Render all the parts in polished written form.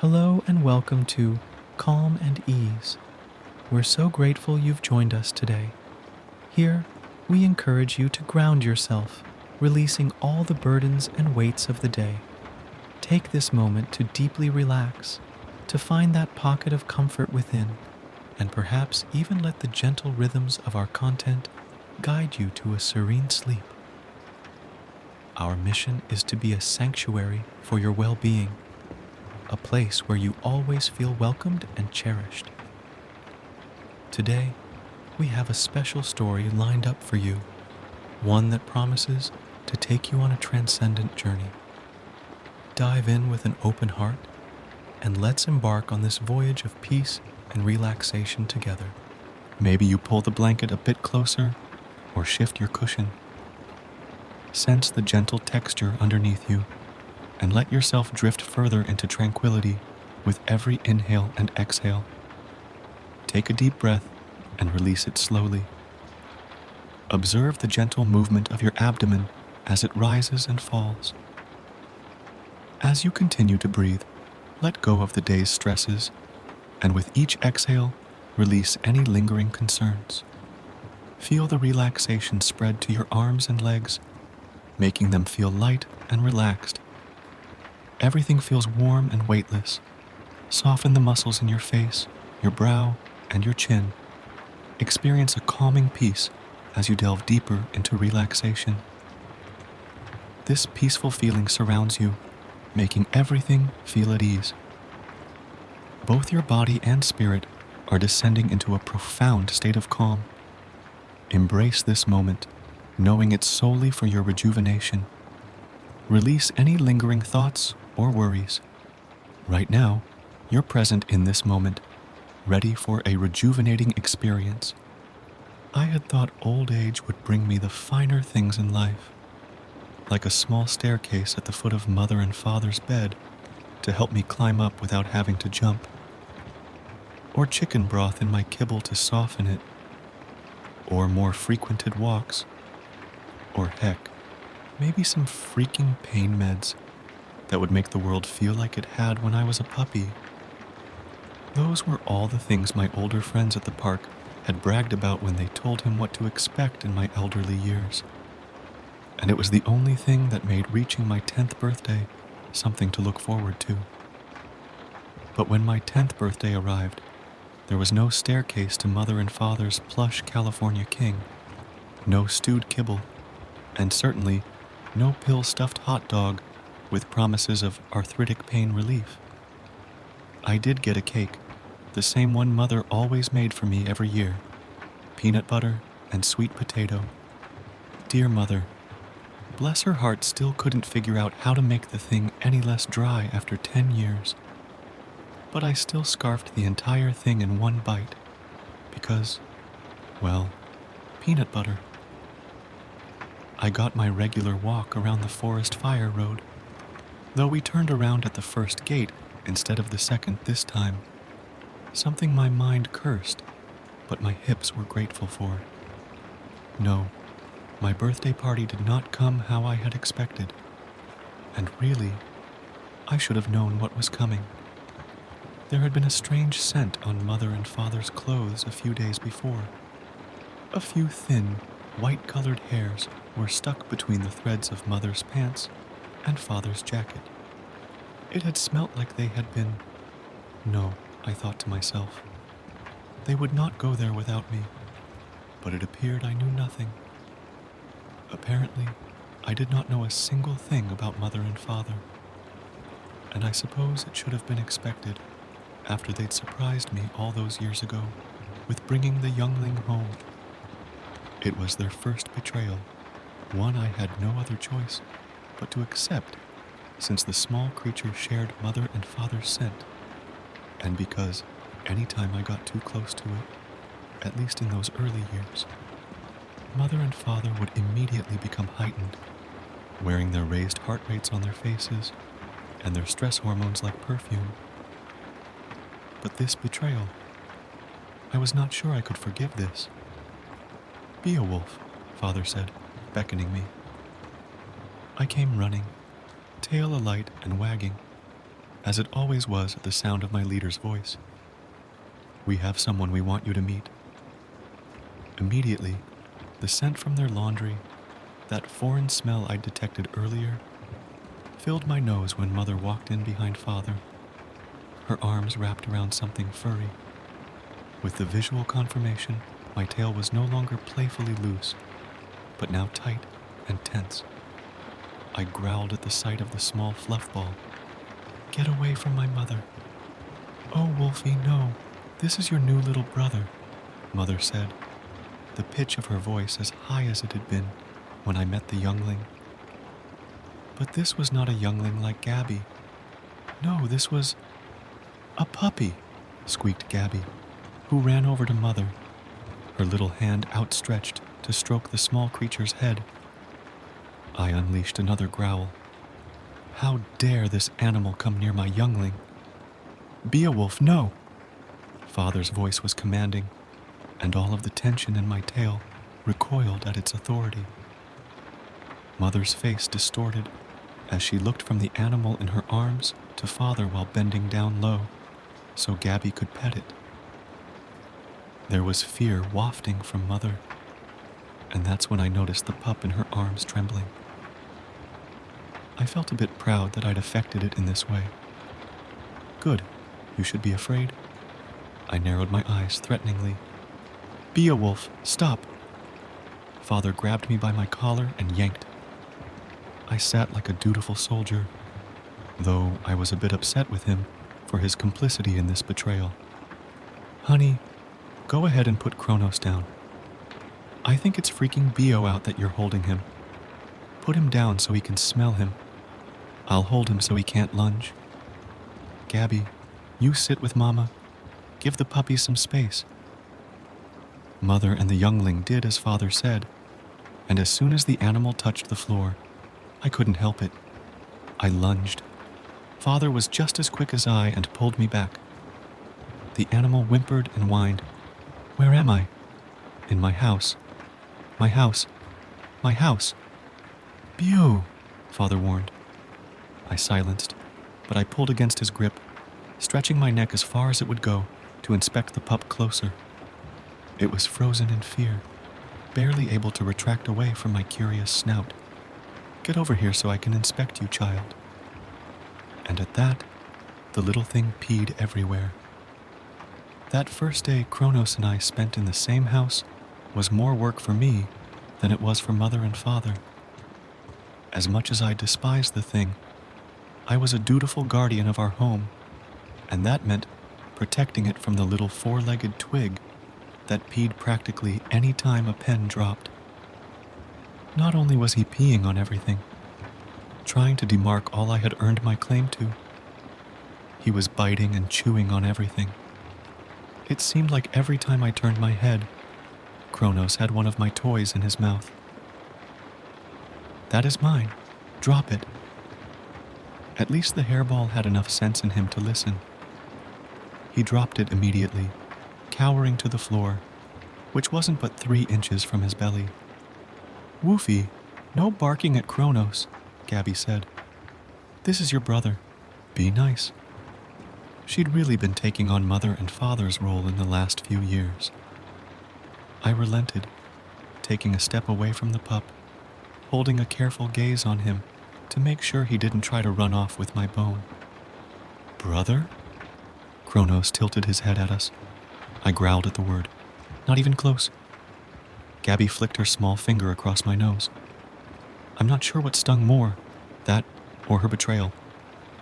Hello and welcome to Calm and Ease. We're so grateful you've joined us today. Here, we encourage you to ground yourself, releasing all the burdens and weights of the day. Take this moment to deeply relax, to find that pocket of comfort within, and perhaps even let the gentle rhythms of our content guide you to a serene sleep. Our mission is to be a sanctuary for your well-being, a place where you always feel welcomed and cherished. Today, we have a special story lined up for you, one that promises to take you on a transcendent journey. Dive in with an open heart, and let's embark on this voyage of peace and relaxation together. Maybe you pull the blanket a bit closer or shift your cushion. Sense the gentle texture underneath you and let yourself drift further into tranquility with every inhale and exhale. Take a deep breath and release it slowly. Observe the gentle movement of your abdomen as it rises and falls. As you continue to breathe, let go of the day's stresses, and with each exhale, release any lingering concerns. Feel the relaxation spread to your arms and legs, making them feel light and relaxed. Everything feels warm and weightless. Soften the muscles in your face, your brow, and your chin. Experience a calming peace as you delve deeper into relaxation. This peaceful feeling surrounds you, making everything feel at ease. Both your body and spirit are descending into a profound state of calm. Embrace this moment, knowing it's solely for your rejuvenation. Release any lingering thoughts or worries. Right now, you're present in this moment, ready for a rejuvenating experience. I had thought old age would bring me the finer things in life, like a small staircase at the foot of mother and father's bed to help me climb up without having to jump, or chicken broth in my kibble to soften it, or more frequented walks, or heck, maybe some freaking pain meds that would make the world feel like it had when I was a puppy. Those were all the things my older friends at the park had bragged about when they told him what to expect in my elderly years. And it was the only thing that made reaching my 10th birthday something to look forward to. But when my 10th birthday arrived, there was no staircase to mother and father's plush California king, no stewed kibble, and certainly no pill-stuffed hot dog with promises of arthritic pain relief. I did get a cake, the same one mother always made for me every year, peanut butter and sweet potato. Dear mother, bless her heart, still couldn't figure out how to make the thing any less dry after 10 years. But I still scarfed the entire thing in one bite, because, well, peanut butter. I got my regular walk around the forest fire road, though we turned around at the first gate instead of the second this time, something my mind cursed, but my hips were grateful for. No, my birthday party did not come how I had expected, and really, I should have known what was coming. There had been a strange scent on mother and father's clothes a few days before. A few thin, white-colored hairs were stuck between the threads of mother's pants and father's jacket. It had smelt like they had been... No, I thought to myself. They would not go there without me, but it appeared I knew nothing. Apparently, I did not know a single thing about mother and father, and I suppose it should have been expected after they'd surprised me all those years ago with bringing the youngling home. It was their first betrayal, one I had no other choice but to accept, since the small creature shared mother and father's scent, and because any time I got too close to it, at least in those early years, mother and father would immediately become heightened, wearing their raised heart rates on their faces and their stress hormones like perfume. But this betrayal, I was not sure I could forgive this. "Beowulf," father said, beckoning me. I came running, tail alight and wagging, as it always was at the sound of my leader's voice. "We have someone we want you to meet." Immediately, the scent from their laundry, that foreign smell I'd detected earlier, filled my nose when Mother walked in behind Father, her arms wrapped around something furry. With the visual confirmation, my tail was no longer playfully loose, but now tight and tense. I growled at the sight of the small fluff ball. "Get away from my mother." "Oh, Wolfie, no. This is your new little brother," Mother said, the pitch of her voice as high as it had been when I met the youngling. But this was not a youngling like Gabby. No, this was a puppy, squeaked Gabby, who ran over to Mother, her little hand outstretched to stroke the small creature's head. I unleashed another growl. How dare this animal come near my youngling? "Beowulf, no!" Father's voice was commanding, and all of the tension in my tail recoiled at its authority. Mother's face distorted as she looked from the animal in her arms to Father while bending down low, so Gabby could pet it. There was fear wafting from Mother, and that's when I noticed the pup in her arms trembling. I felt a bit proud that I'd affected it in this way. "Good. You should be afraid." I narrowed my eyes threateningly. "Beowulf, stop!" Father grabbed me by my collar and yanked. I sat like a dutiful soldier, though I was a bit upset with him for his complicity in this betrayal. "Honey, go ahead and put Kronos down. I think it's freaking Beo out that you're holding him. Put him down so he can smell him. I'll hold him so he can't lunge. Gabby, you sit with Mama. Give the puppy some space." Mother and the youngling did as Father said, and as soon as the animal touched the floor, I couldn't help it. I lunged. Father was just as quick as I and pulled me back. The animal whimpered and whined. "Where am I?" "In my house. My house. My house." "Bew," Father warned. I silenced, but I pulled against his grip, stretching my neck as far as it would go to inspect the pup closer. It was frozen in fear, barely able to retract away from my curious snout. "Get over here so I can inspect you, child." And at that, the little thing peed everywhere. That first day Kronos and I spent in the same house was more work for me than it was for Mother and Father. As much as I despised the thing, I was a dutiful guardian of our home, and that meant protecting it from the little four-legged twig that peed practically any time a pen dropped. Not only was he peeing on everything, trying to demark all I had earned my claim to, he was biting and chewing on everything. It seemed like every time I turned my head, Kronos had one of my toys in his mouth. "That is mine. Drop it." At least the hairball had enough sense in him to listen. He dropped it immediately, cowering to the floor, which wasn't but 3 inches from his belly. "Woofy, no barking at Kronos," Gabby said. "This is your brother. Be nice." She'd really been taking on Mother and Father's role in the last few years. I relented, taking a step away from the pup, holding a careful gaze on him to make sure he didn't try to run off with my bone. "Brother?" Kronos tilted his head at us. I growled at the word. "Not even close." Gabby flicked her small finger across my nose. I'm not sure what stung more, that or her betrayal.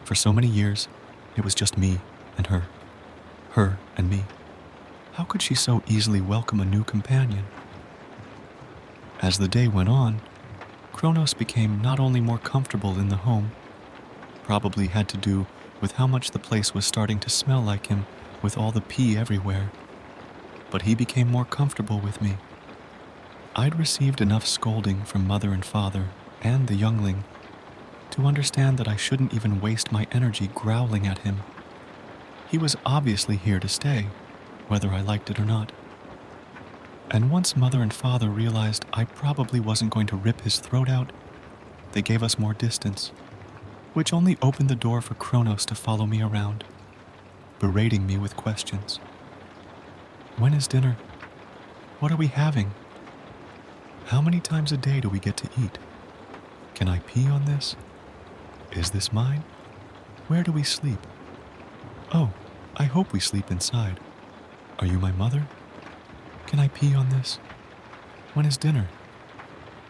For so many years, it was just me and her. Her and me. How could she so easily welcome a new companion? As the day went on, Kronos became not only more comfortable in the home, probably had to do with how much the place was starting to smell like him with all the pee everywhere, but he became more comfortable with me. I'd received enough scolding from Mother and Father and the youngling to understand that I shouldn't even waste my energy growling at him. He was obviously here to stay, whether I liked it or not. And once Mother and Father realized I probably wasn't going to rip his throat out, they gave us more distance. which only opened the door for Kronos to follow me around, berating me with questions. When is dinner? What are we having? How many times a day do we get to eat? Can I pee on this? Is this mine? Where do we sleep? Oh, I hope we sleep inside. Are you my mother? Can I pee on this? When is dinner?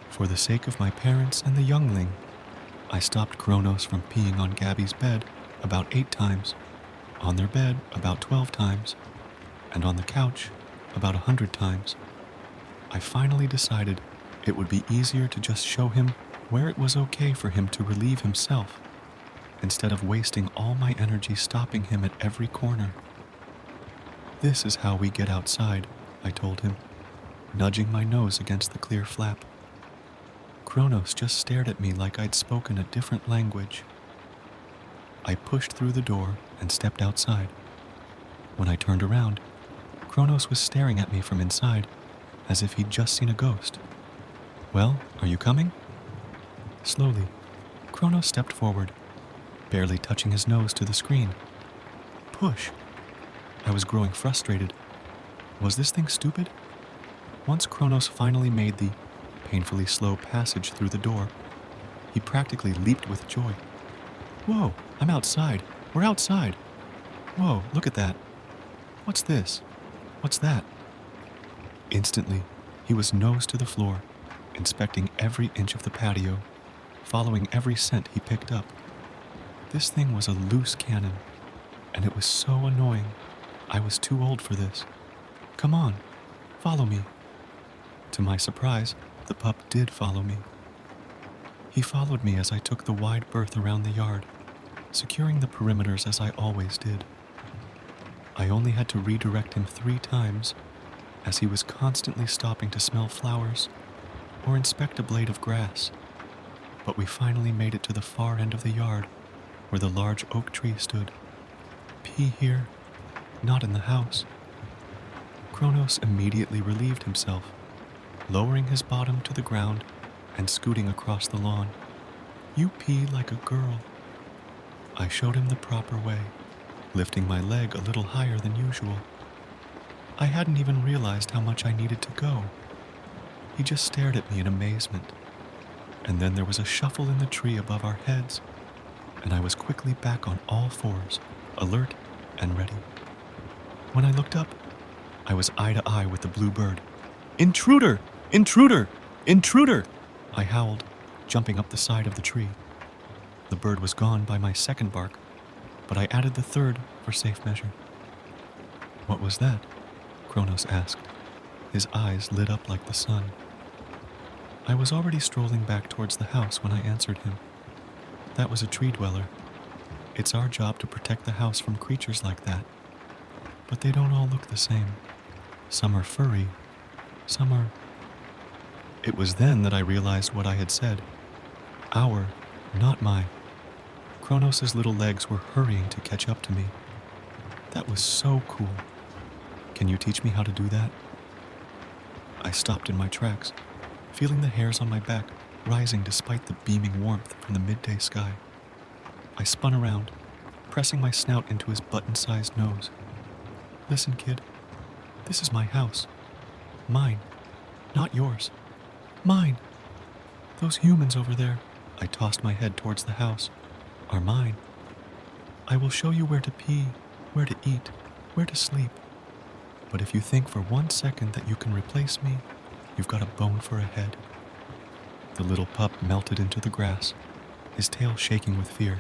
For the sake of my parents and the youngling, I stopped Kronos from peeing on Gabby's bed about 8 times, on their bed about 12 times, and on the couch about 100 times. I finally decided it would be easier to just show him where it was okay for him to relieve himself, instead of wasting all my energy stopping him at every corner. This is how we get outside, I told him, nudging my nose against the clear flap. Kronos just stared at me like I'd spoken a different language. I pushed through the door and stepped outside. When I turned around, Kronos was staring at me from inside, as if he'd just seen a ghost. Well, are you coming? Slowly, Kronos stepped forward, barely touching his nose to the screen. Push! I was growing frustrated. Was this thing stupid? Once Kronos finally made the painfully slow passage through the door, he practically leaped with joy. Whoa, I'm outside. We're outside. Whoa, look at that. What's this? What's that? Instantly, he was nose to the floor, inspecting every inch of the patio, following every scent he picked up. This thing was a loose cannon, and it was so annoying. I was too old for this. Come on, follow me. To my surprise, the pup did follow me. He followed me as I took the wide berth around the yard, securing the perimeters as I always did. I only had to redirect him 3 times, as he was constantly stopping to smell flowers or inspect a blade of grass. But we finally made it to the far end of the yard, where the large oak tree stood. Pee here, not in the house. Kronos immediately relieved himself, lowering his bottom to the ground and scooting across the lawn. You pee like a girl. I showed him the proper way, lifting my leg a little higher than usual. I hadn't even realized how much I needed to go. He just stared at me in amazement. And then there was a shuffle in the tree above our heads, and I was quickly back on all 4s, alert and ready. When I looked up, I was eye to eye with the blue bird. Intruder! Intruder! Intruder! I howled, jumping up the side of the tree. The bird was gone by my second bark, but I added the third for safe measure. What was that? Kronos asked. His eyes lit up like the sun. I was already strolling back towards the house when I answered him. That was a tree dweller. It's our job to protect the house from creatures like that. But they don't all look the same. Some are furry, some are... It was then that I realized what I had said. Our, not my. Kronos' little legs were hurrying to catch up to me. That was so cool. Can you teach me how to do that? I stopped in my tracks, feeling the hairs on my back rising despite the beaming warmth from the midday sky. I spun around, pressing my snout into his button-sized nose. Listen, kid. This is my house. Mine, not yours. Mine. Those humans over there, I tossed my head towards the house, are mine. I will show you where to pee, where to eat, where to sleep. But if you think for 1 second that you can replace me, you've got a bone for a head. The little pup melted into the grass, his tail shaking with fear.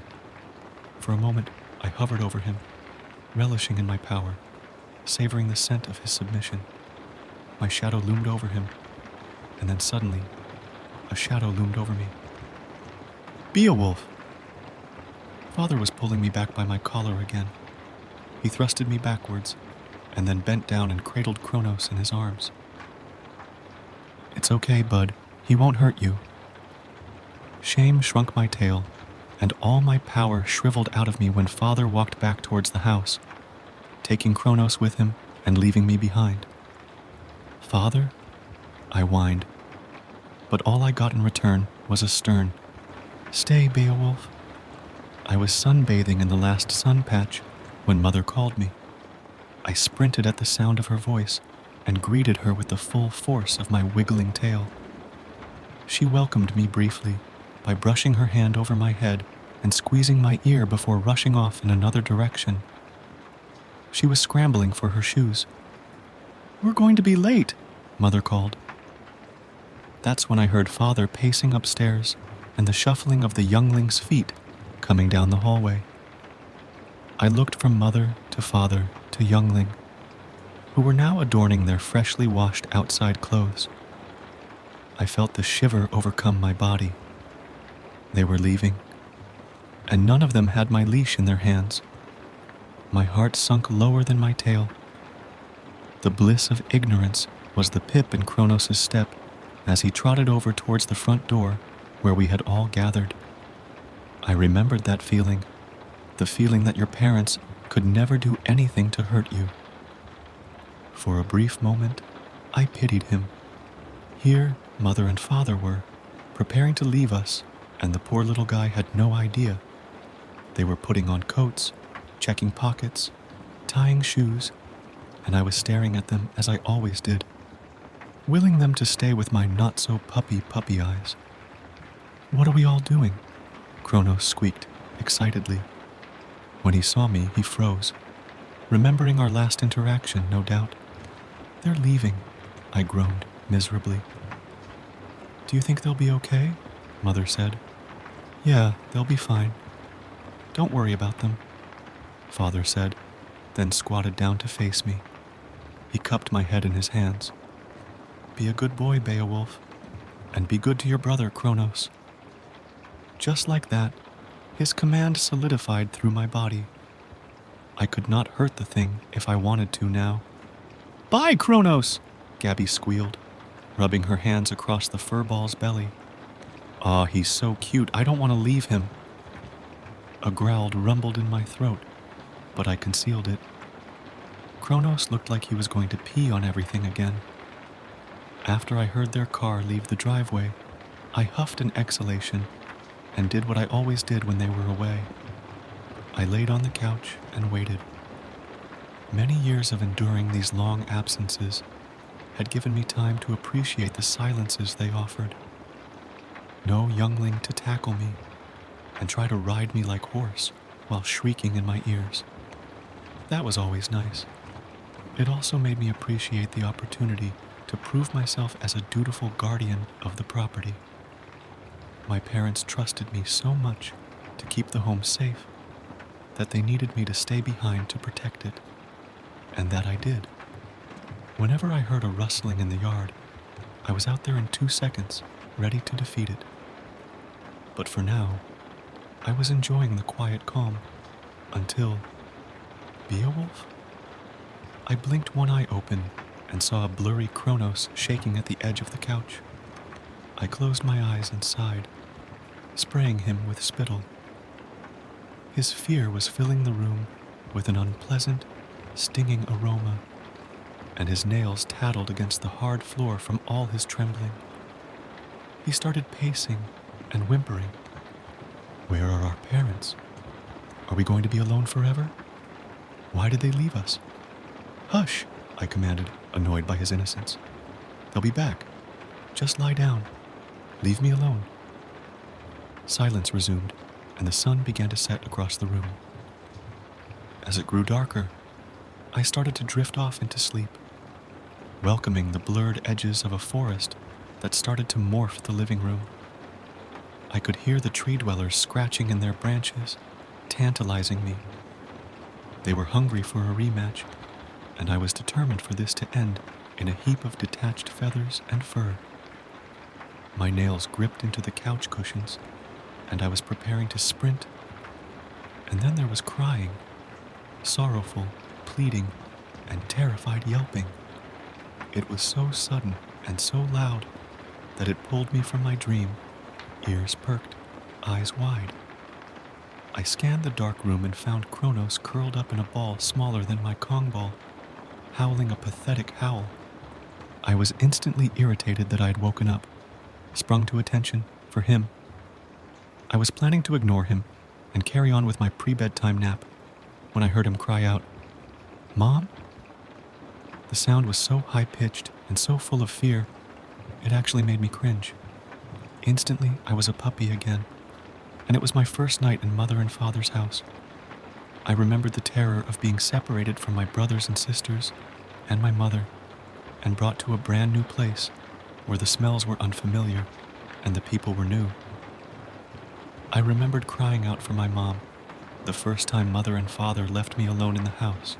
For a moment, I hovered over him, relishing in my power, savoring the scent of his submission. My shadow loomed over him, and then suddenly, a shadow loomed over me. Beowulf! Father was pulling me back by my collar again. He thrusted me backwards, and then bent down and cradled Kronos in his arms. It's okay, bud. He won't hurt you. Shame shrunk my tail, and all my power shriveled out of me when Father walked back towards the house, taking Kronos with him and leaving me behind. Father? I whined. But all I got in return was a stern, "Stay, Beowulf." I was sunbathing in the last sun patch when Mother called me. I sprinted at the sound of her voice and greeted her with the full force of my wiggling tail. She welcomed me briefly by brushing her hand over my head and squeezing my ear before rushing off in another direction. She was scrambling for her shoes. "We're going to be late," Mother called. That's when I heard Father pacing upstairs and the shuffling of the youngling's feet coming down the hallway. I looked from Mother to Father to youngling, who were now adorning their freshly washed outside clothes. I felt the shiver overcome my body. They were leaving, and none of them had my leash in their hands. My heart sunk lower than my tail. The bliss of ignorance was the pip in Kronos' step as he trotted over towards the front door where we had all gathered. I remembered that feeling, the feeling that your parents could never do anything to hurt you. For a brief moment, I pitied him. Here, Mother and Father were, preparing to leave us, and the poor little guy had no idea. They were putting on coats, checking pockets, tying shoes, and I was staring at them as I always did, willing them to stay with my not-so-puppy eyes. "What are we all doing?" Kronos squeaked, excitedly. When he saw me, he froze, remembering our last interaction, no doubt. "They're leaving," I groaned miserably. "Do you think they'll be okay?" Mother said. "Yeah, they'll be fine. Don't worry about them," Father said, then squatted down to face me. He cupped my head in his hands. "Be a good boy, Beowulf, and be good to your brother, Kronos." Just like that, his command solidified through my body. I could not hurt the thing if I wanted to now. "Bye, Kronos!" Gabby squealed, rubbing her hands across the furball's belly. "Aw, he's so cute, I don't want to leave him." A growl rumbled in my throat, but I concealed it. Kronos looked like he was going to pee on everything again. After I heard their car leave the driveway, I huffed an exhalation and did what I always did when they were away. I laid on the couch and waited. Many years of enduring these long absences had given me time to appreciate the silences they offered. No youngling to tackle me and try to ride me like horse while shrieking in my ears. That was always nice. It also made me appreciate the opportunity to prove myself as a dutiful guardian of the property. My parents trusted me so much to keep the home safe that they needed me to stay behind to protect it, and that I did. Whenever I heard a rustling in the yard, I was out there in 2 seconds, ready to defeat it. But for now, I was enjoying the quiet calm until... Beowulf? I blinked one eye open and saw a blurry Kronos shaking at the edge of the couch. I closed my eyes and sighed, spraying him with spittle. His fear was filling the room with an unpleasant, stinging aroma, and his nails tattled against the hard floor from all his trembling. He started pacing and whimpering. Where are our parents? Are we going to be alone forever? Why did they leave us? "Hush," I commanded, annoyed by his innocence. "They'll be back. Just lie down. Leave me alone." Silence resumed, and the sun began to set across the room. As it grew darker, I started to drift off into sleep, welcoming the blurred edges of a forest that started to morph the living room. I could hear the tree dwellers scratching in their branches, tantalizing me. They were hungry for a rematch, and I was determined for this to end in a heap of detached feathers and fur. My nails gripped into the couch cushions, and I was preparing to sprint. And then there was crying, sorrowful, pleading, and terrified yelping. It was so sudden and so loud that it pulled me from my dream, ears perked, eyes wide. I scanned the dark room and found Kronos curled up in a ball smaller than my Kong ball, howling a pathetic howl. I was instantly irritated that I had woken up, sprung to attention for him. I was planning to ignore him, and carry on with my pre-bedtime nap when I heard him cry out, "Mom?" The sound was so high-pitched and so full of fear, it actually made me cringe. Instantly, I was a puppy again, and it was my first night in Mother and Father's house. I remembered the terror of being separated from my brothers and sisters and my mother, and brought to a brand new place where the smells were unfamiliar and the people were new. I remembered crying out for my mom the first time Mother and Father left me alone in the house.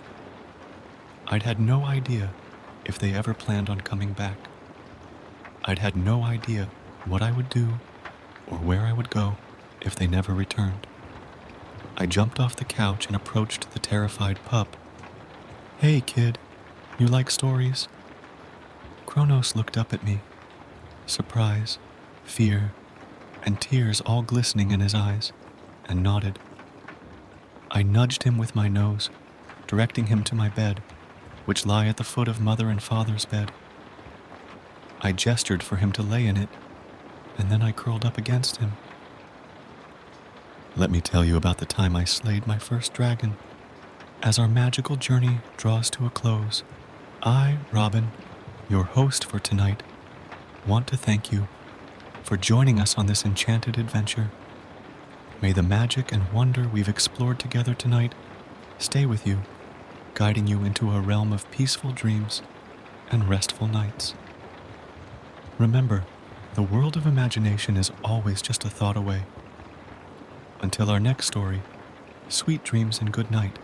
I'd had no idea if they ever planned on coming back. I'd had no idea what I would do or where I would go if they never returned. I jumped off the couch and approached the terrified pup. "Hey, kid, you like stories?" Kronos looked up at me, surprise, fear, and tears all glistening in his eyes, and nodded. I nudged him with my nose, directing him to my bed, which lay at the foot of Mother and Father's bed. I gestured for him to lay in it, and then I curled up against him. Let me tell you about the time I slayed my first dragon. As our magical journey draws to a close, I, Robin, your host for tonight, want to thank you for joining us on this enchanted adventure. May the magic and wonder we've explored together tonight stay with you, guiding you into a realm of peaceful dreams and restful nights. Remember, the world of imagination is always just a thought away. Until our next story, sweet dreams and good night.